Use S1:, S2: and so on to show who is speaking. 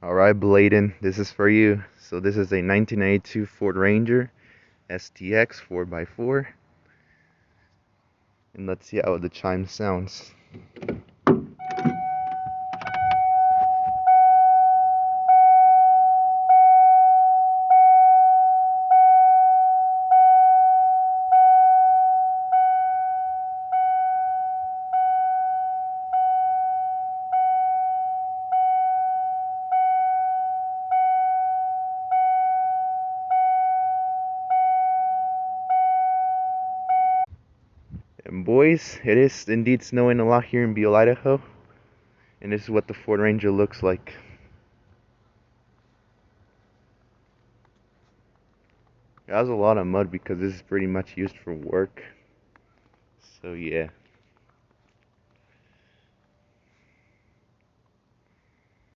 S1: Alright, Bladen, this is for you. So this is a 1982 Ford Ranger STX 4x4. And let's see how the chime sounds. And boys, it is indeed snowing a lot here in Beale, Idaho. And this is what the Ford Ranger looks like. It has a lot of mud because this is pretty much used for work. So yeah.